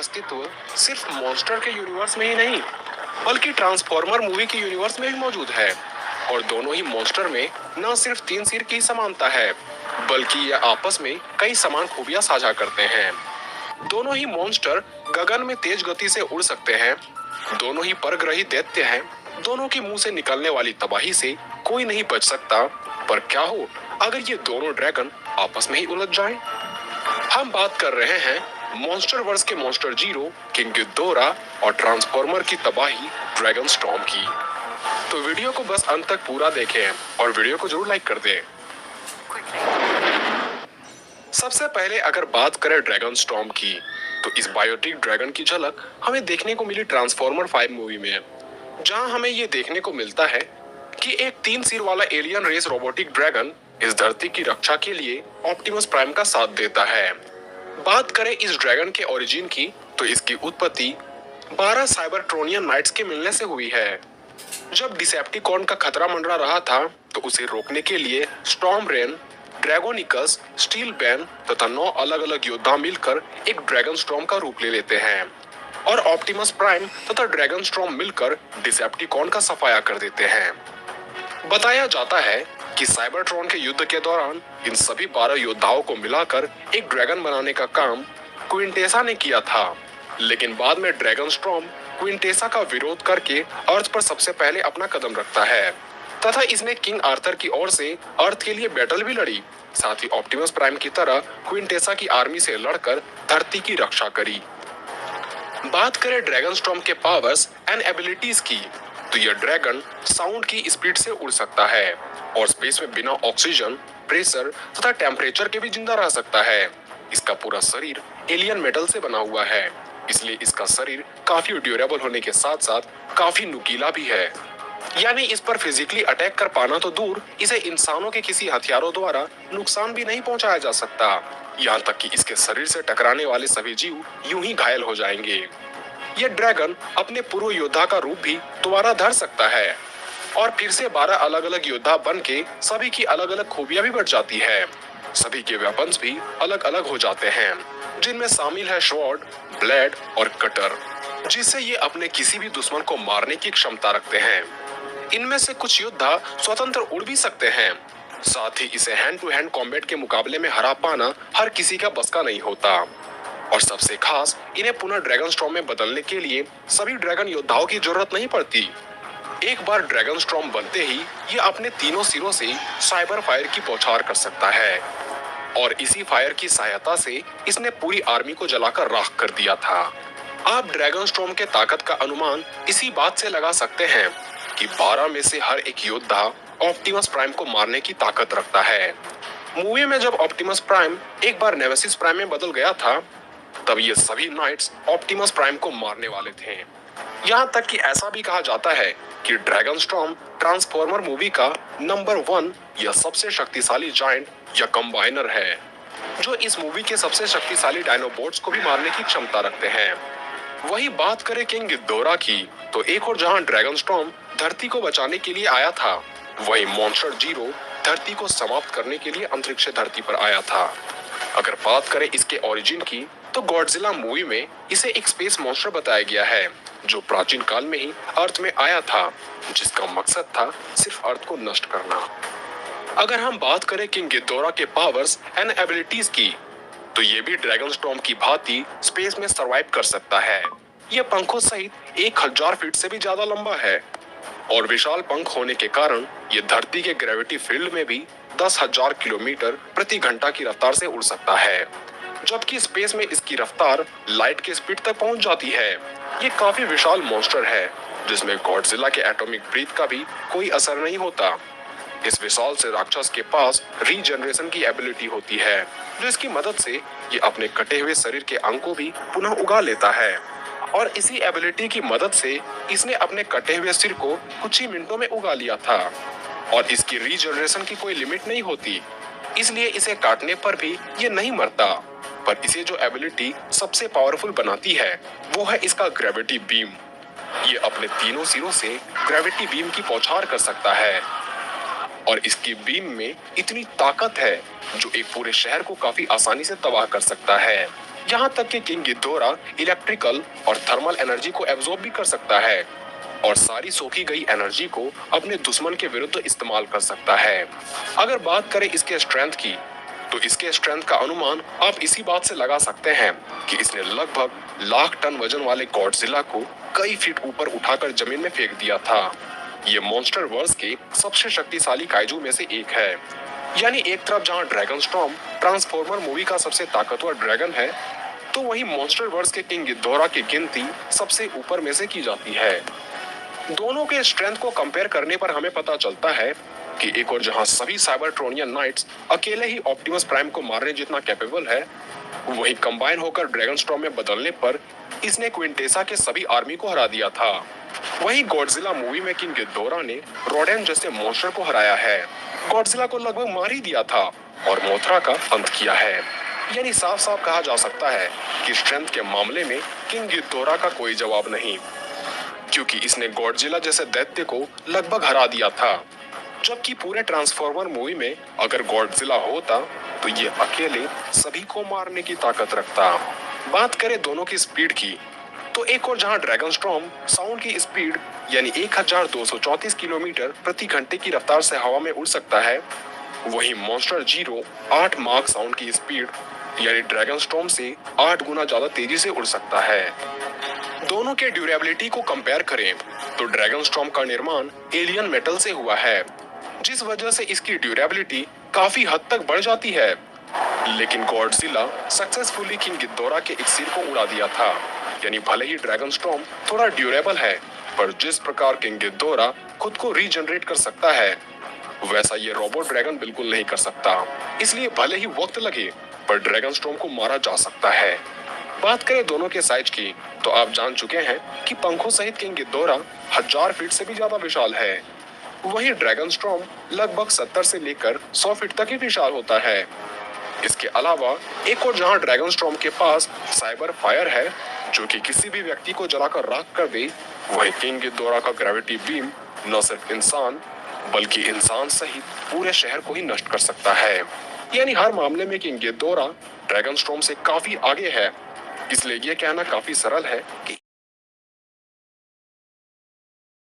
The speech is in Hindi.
अस्तित्व सिर्फ मॉन्स्टर के यूनिवर्स में ही नहीं बल्कि ट्रांसफॉर्मर मूवी के यूनिवर्स में भी मौजूद है। और दोनों ही मॉन्स्टर में न सिर्फ तीन सिर की समानता है बल्कि ये आपस में कई समान खूबियां साझा करते हैं। दोनों ही मॉन्स्टर गगन में तेज गति से उड़ सकते हैं, दोनों ही परग्रही दैत्य हैं, दोनों के मुंह से निकलने वाली तबाही से कोई नहीं बच सकता। पर क्या हो अगर ये दोनों ड्रैगन आपस में ही उलझ जाएं? हम बात कर रहे हैं मॉन्स्टर वर्स के मॉन्स्टर जीरो, किंग गिदोरा और ट्रांसफॉर्मर की तबाही ड्रैगन स्टॉर्म की। तो वीडियो को बस अंत तक पूरा देखें और वीडियो को जरूर लाइक कर दें। सबसे पहले अगर बात करें ड्रैगन स्टॉर्म की, तो इस बायोटिक ड्रैगन की झलक हमें देखने को मिली ट्रांसफॉर्मर 5 मूवी में, जहां हमें ये देखने को मिलता है कि एक 3 सिर वाला एलियन रेस रोबोटिक ड्रैगन इस धरती की रक्षा के लिए ऑप्टिमस प्राइम का साथ देता है। बात करें इस ड्रैगन के ओरिजिन की, तो इसकी उत्पत्ति 12 साइबरट्रोनियन नाइट्स के मिलने से हुई है। जब डिसेप्टिकॉन का खतरा मंडरा रहा था, तो उसे रोकने के लिए स्टॉर्म रेन, ड्रैगोनिकस, स्टील बैन तथा 9 अलग अलग योद्धा मिलकर एक ड्रैगन स्टॉर्म का रूप ले लेते हैं और ऑप्टिमस प्राइम तथा ड्रैगन स्टॉर्म मिलकर डिसेप्टिकॉन का सफाया कर देते हैं। बताया जाता है कि साइबरट्रॉन के युद्ध के दौरान इन सभी 12 योद्धाओं को मिलाकर एक ड्रैगन बनाने का काम क्विंटेसा ने किया था, लेकिन बाद में ड्रैगन स्टॉर्म क्विंटेसा का विरोध करके अर्थ पर सबसे पहले अपना कदम रखता है तथा इसने किंग आर्थर की ओर से अर्थ के लिए बैटल भी लड़ी। साथ ही ऑप्टिमस प्राइम की तरह क्विंटेसा की आर्मी से लड़कर धरती की रक्षा करी। बात करें ड्रैगन स्टॉर्म के पावर्स एंड एबिलिटीज की, तो यह ड्रैगन साउंड की स्पीड से उड़ सकता है और स्पेस में बिना ऑक्सीजन, प्रेशर तथा टेम्परेचर के भी जिंदा रह सकता है। इसका पूरा शरीर एलियन मेटल से बना हुआ है, इसलिए इसका शरीर काफी ड्यूरेबल होने के साथ साथ काफी नुकीला भी है। यानी इस पर फिजिकली अटैक कर पाना तो दूर, इसे इंसानों के किसी हथियारों द्वारा नुकसान भी नहीं पहुंचाया जा सकता। यहाँ तक कि इसके शरीर से टकराने वाले सभी जीव यूं ही घायल हो जाएंगे। यह ड्रैगन अपने पूर्व योद्धा का रूप भी दोबारा धर सकता है और फिर से 12 अलग अलग योद्धा बन के सभी की अलग अलग खूबियां भी बढ़ जाती है। सभी के वेपन्स भी अलग अलग हो जाते हैं, जिनमें शामिल है स्वॉर्ड, ब्लेड और कटर, जिससे ये अपने किसी भी दुश्मन को मारने की क्षमता रखते हैं। इनमें से कुछ योद्धा स्वतंत्र उड़ भी सकते हैं। साथ ही इसे हैंड टू हैंड कॉम्बैट के मुकाबले में हरा पाना हर किसी का बस का नहीं होता। और सबसे खास, इन्हें पुनः ड्रैगन स्टॉर्म में बदलने के लिए सभी ड्रैगन योद्धाओं की जरूरत नहीं पड़ती। एक बार ड्रैगन स्टॉर्म बनते ही ये अपने तीनों सिरों से साइबर फायर की बौछार कर सकता है और इसी फायर की सहायता से इसने पूरी आर्मी को जलाकर राख कर दिया था। आप ड्रैगन स्टॉर्म के ताकत का अनुमान इसी बात से लगा सकते हैं कि 12 में से हर एक योद्धा ऑप्टिमस प्राइम को मारने की ताकत रखता है। मूवी में जब ऑप्टिमस प्राइम एक बार नेमेसिस प्राइम में बदल गया था, तब ये सभी नाइट्स ऑप्टिमस प्राइम को मारने वाले थे। यहाँ तक कि ऐसा भी कहा जाता है कि ड्रैगन स्टॉर्म ट्रांसफॉर्मर मूवी का नंबर 1 या सबसे शक्तिशाली जायंट या कंबाइनर है, जो इस मूवी के सबसे शक्तिशाली डायनोबॉट्स को भी मारने की क्षमता रखते हैं। वही बात करें किंग गिदोरा की, तो एक और जहां ड्रैगन स्टॉर्म धरती को बचाने के लिए आया था, वही मॉन्स्टर जीरो धरती को समाप्त करने के लिए अंतरिक्ष धरती पर आया था। अगर बात करें इसके ओरिजिन की, तो गॉडजिला मूवी में इसे एक स्पेस मॉन्स्टर बताया गया है, जो प्राचीन काल में ही अर्थ में आया था, जिसका मकसद था सिर्फ अर्थ को नष्ट करना। अगर हम बात करें किंग गिदोरा के पावर्स एंड एबिलिटीज की, तो ये भी ड्रैगन स्टॉर्म की भांति स्पेस में सरवाइव कर सकता है। ये पंखों सहित 1000 फीट से भी ज्यादा लंबा है और विशाल पंख होने के कारण ये धरती के ग्रेविटी फील्ड में भी 10,000 किलोमीटर प्रति घंटा की रफ्तार से उड़ सकता है, जबकि स्पेस में इसकी रफ्तार लाइट की स्पीड तक पहुंच जाती है। ये काफी विशाल मॉन्स्टर है, जिसमें गॉडजिला के एटॉमिक ब्रीथ का भी कोई असर नहीं होता। इस विशाल से राक्षस के पास रीजनरेशन की एबिलिटी होती है, जो इसकी मदद से ये अपने कटे हुए शरीर के अंग को भी पुनः उगा लेता है और इसी एबिलिटी की मदद से इसने अपने कटे हुए सिर को कुछ ही मिनटों में उगा लिया था। और इसकी रीजनरेशन की कोई लिमिट नहीं होती, इसलिए इसे काटने पर भी ये नहीं मरता। पर इसे जो एबिलिटी सबसे पावरफुल बनाती है, वो है इसका ग्रेविटी बीम। ये अपने तीनों सिरों से ग्रेविटी बीम की बौछार कर सकता है और इसकी बीम में इतनी ताकत है जो एक पूरे शहर को काफी आसानी से तबाह कर सकता है। यहाँ तक कि किंग गिद्धोरा इलेक्ट्रिकल और थर्मल एनर्जी को एब्जॉर्ब भी कर सकता है और सारी सोखी गई एनर्जी को अपने दुश्मन के विरुद्ध इस्तेमाल कर सकता है। अगर बात करें इसके स्ट्रेंथ की, तो इसके स्ट्रेंथ का अनुमान आप इसी बात से लगा सकते हैं कि इसने लगभग लाख टन वजन वाले गॉडजिला को कई फीट ऊपर उठाकर जमीन में फेंक दिया था। ये मॉन्स्टर वर्स के सबसे शक्तिशाली काइजू में से एक है। यानी एक तरफ जहां ड्रैगन स्टॉर्म ट्रांसफॉर्मर मूवी का सबसे ताकतवर ड्रैगन है, तो वहीं मॉन्स्टर वर्स के किंग गिद्धोरा की गिनती सबसे ऊपर में से की जाती है। दोनों के स्ट्रेंथ को कंपेयर करने पर हमें पता चलता है कि एक और जहां सभी साइबरट्रोनियन नाइट्स अकेले ही ऑप्टिमस प्राइम को मारने जितना कैपेबल है, वहीं कंबाइन होकर ड्रैगन स्टॉर्म में बदलने पर इसने क्विंटेसा के सभी आर्मी को हरा दिया था। वहीं गॉडजिला मूवी में किंग गिद्धोरा ने रोडेन जैसे मॉन्स्टर को हराया है, गॉडजिला को लगभग मार ही दिया था और मोथरा का अंत किया है। यानी साफ साफ कहा जा सकता है कि स्ट्रेंथ के मामले में किंग गिद्धोरा का कोई जवाब नहीं, क्योंकि इसने गॉडजिला जैसे दैत्य को लगभग हरा दिया था। जबकि पूरे ट्रांसफॉर्मर मूवी में अगर गॉडजिला होता तो ये अकेले सभी को मारने की ताकत रखता। बात करें दोनों की स्पीड की, तो एक और जहां ड्रैगन स्टॉर्म साउंड की स्पीड यानी 1234 किलोमीटर प्रति घंटे की रफ्तार से हवा में उड़ सकता है, वहीं मॉन्स्टर जीरो 8 माक साउंड की स्पीड यानी ड्रैगन स्टॉर्म से 8 गुना ज्यादा तेजी से उड़ सकता है। दोनों के ड्यूरेबिलिटी को कंपेयर करें तो ड्रैगन स्टॉर्म का निर्माण एलियन मेटल से हुआ है, जिस वजह से इसकी ड्यूरेबिलिटी काफी हद तक बढ़ जाती है। लेकिन गॉडजिला सक्सेसफुली किंग गिद्धोरा के एक सिर को उड़ा दिया था। यानी भले ही ड्रैगन स्टॉर्म थोड़ा ड्यूरेबल है, पर जिस प्रकार किंग गिद्धोरा खुद को रीजनरेट कर सकता है, वैसा ये रोबोट ड्रैगन बिल्कुल नहीं कर सकता। इसलिए भले ही वक्त लगे, पर ड्रैगन स्टॉर्म को मारा जा सकता है। बात करें दोनों के साइज की, तो आप जान चुके हैं कि पंखों सहित किंग गिद्धोरा 1000 फीट से भी ज्यादा विशाल है। वहीं ड्रैगन स्टॉर्म लगभग 70 से लेकर 100 फीट तक ही विशाल होता है। इसके अलावा एक और जहां ड्रैगन स्टॉर्म के पास साइबर फायर है, जो कि किसी भी व्यक्ति को जलाकर राख कर दे, वहीं किंग गिद्धोरा का ग्रेविटी बीम न सिर्फ इंसान बल्कि इंसान सहित पूरे शहर को ही नष्ट कर सकता है। यानी हर मामले में किंग गिद्धोरा ड्रैगन स्टॉर्म से काफी आगे है। इसलिए ये कहना काफी सरल है कि